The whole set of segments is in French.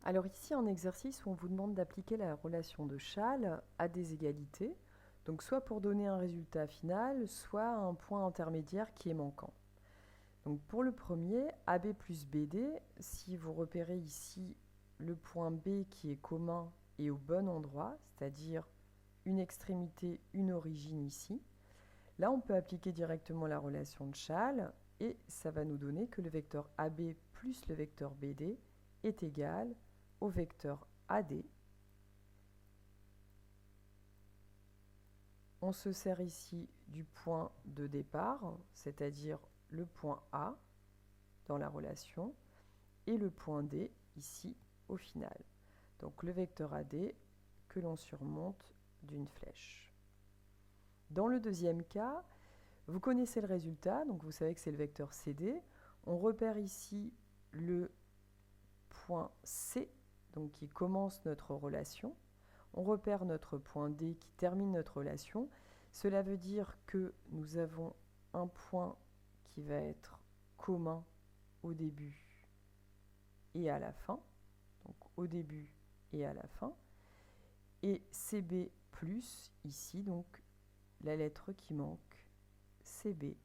Alors ici, un exercice où on vous demande d'appliquer la relation de Chasles à des égalités, donc soit pour donner un résultat final, soit un point intermédiaire qui est manquant. Donc pour le premier, AB plus BD, si vous repérez ici le point B qui est commun et au bon endroit, c'est-à-dire une extrémité, une origine ici, là on peut appliquer directement la relation de Chasles et ça va nous donner que le vecteur AB plus le vecteur BD est égal au vecteur AD. On se sert ici du point de départ, c'est-à-dire le point A dans la relation, et le point D ici au final. Donc le vecteur AD que l'on surmonte d'une flèche. Dans le deuxième cas, vous connaissez le résultat, donc vous savez que c'est le vecteur CD. On repère ici le point C, donc qui commence notre relation. On repère notre point D qui termine notre relation. Cela veut dire que nous avons un point qui va être commun au début et à la fin. Donc au début et à la fin. Et CB plus, ici, donc la lettre qui manque, CB.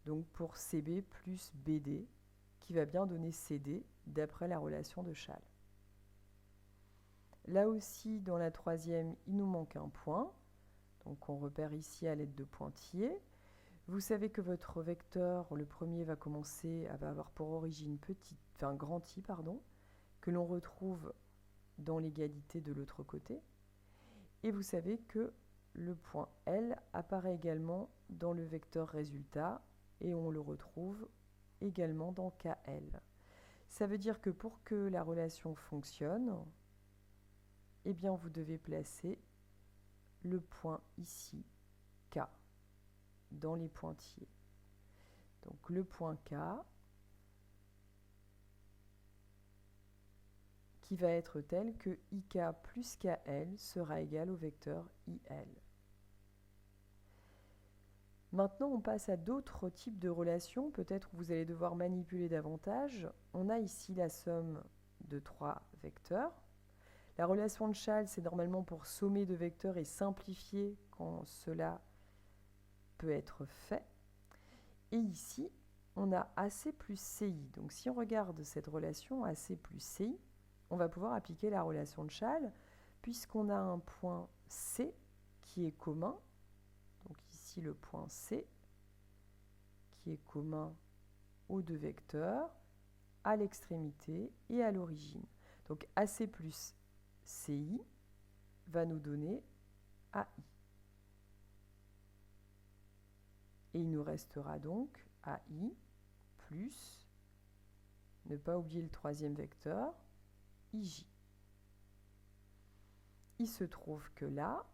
Donc pour CB plus BD, qui va bien donner CD d'après la relation de Chasles. Là aussi, dans la troisième, il nous manque un point. Donc on repère ici à l'aide de pointillés. Vous savez que votre vecteur, le premier, va avoir pour origine grand I, que l'on retrouve dans l'égalité de l'autre côté. Et vous savez que le point L apparaît également dans le vecteur résultat et on le retrouve également dans KL. Ça veut dire que pour que la relation fonctionne, eh bien vous devez placer le point ici, K, dans les pointillés. Donc le point K, qui va être tel que IK plus KL sera égal au vecteur IL. Maintenant, on passe à d'autres types de relations. Peut-être que vous allez devoir manipuler davantage. On a ici la somme de 3 vecteurs. La relation de Chasles, c'est normalement pour sommer de vecteurs et simplifier quand cela peut être fait. Et ici, on a AC plus CI. Donc si on regarde cette relation AC plus CI, on va pouvoir appliquer la relation de Chasles puisqu'on a un point C qui est commun. Donc ici le point C qui est commun aux deux vecteurs, à l'extrémité et à l'origine. Donc AC plus CI va nous donner AI. Et il nous restera donc AI plus, ne pas oublier le troisième vecteur, IJ. Il se trouve que là,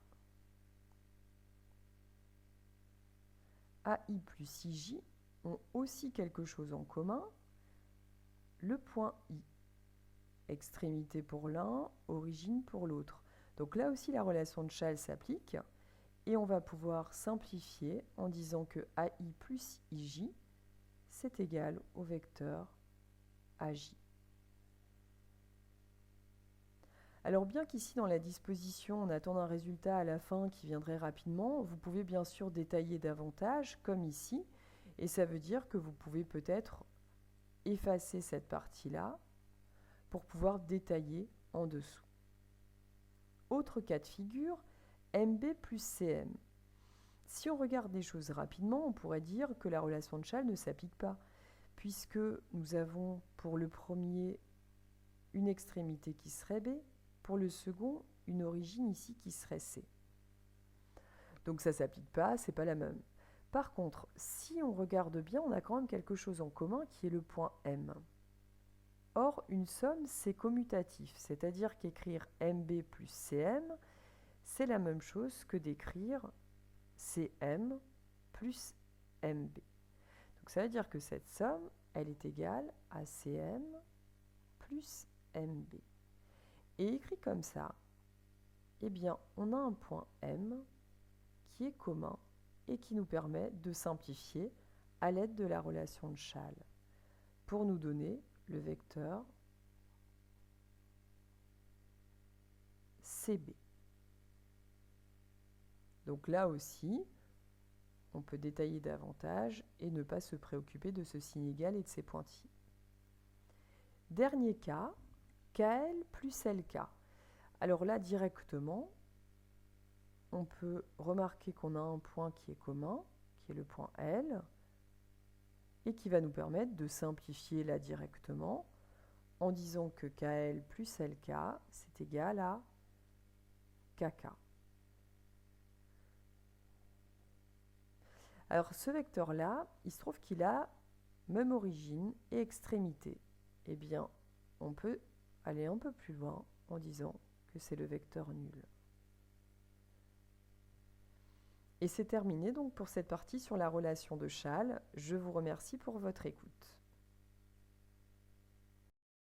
AI plus IJ ont aussi quelque chose en commun, le point I. Extrémité pour l'un, origine pour l'autre. Donc là aussi, la relation de Chasles s'applique. Et on va pouvoir simplifier en disant que AI plus IJ, c'est égal au vecteur AJ. Alors bien qu'ici dans la disposition on attende un résultat à la fin qui viendrait rapidement, vous pouvez bien sûr détailler davantage comme ici, et ça veut dire que vous pouvez peut-être effacer cette partie-là pour pouvoir détailler en dessous. Autre cas de figure, MB plus CM. Si on regarde les choses rapidement, on pourrait dire que la relation de Chasles ne s'applique pas, puisque nous avons pour le premier une extrémité qui serait B, pour le second une origine ici qui serait C. Donc ça ne s'applique pas, c'est pas la même. Par contre, si on regarde bien, on a quand même quelque chose en commun qui est le point M. Or, une somme, c'est commutatif, c'est-à-dire qu'écrire MB plus CM, c'est la même chose que d'écrire CM plus MB. Donc ça veut dire que cette somme, elle est égale à CM plus MB. Et écrit comme ça, eh bien, on a un point M qui est commun et qui nous permet de simplifier à l'aide de la relation de Chasles pour nous donner le vecteur CB. Donc là aussi, on peut détailler davantage et ne pas se préoccuper de ce signe égal et de ses pointillés. Dernier cas, KL plus LK. Alors là, directement, on peut remarquer qu'on a un point qui est commun, qui est le point L, et qui va nous permettre de simplifier là directement en disant que KL plus LK, c'est égal à KK. Alors ce vecteur-là, il se trouve qu'il a même origine et extrémité. Eh bien, on peut aller un peu plus loin en disant que c'est le vecteur nul. Et c'est terminé donc pour cette partie sur la relation de Schall. Je vous remercie pour votre écoute.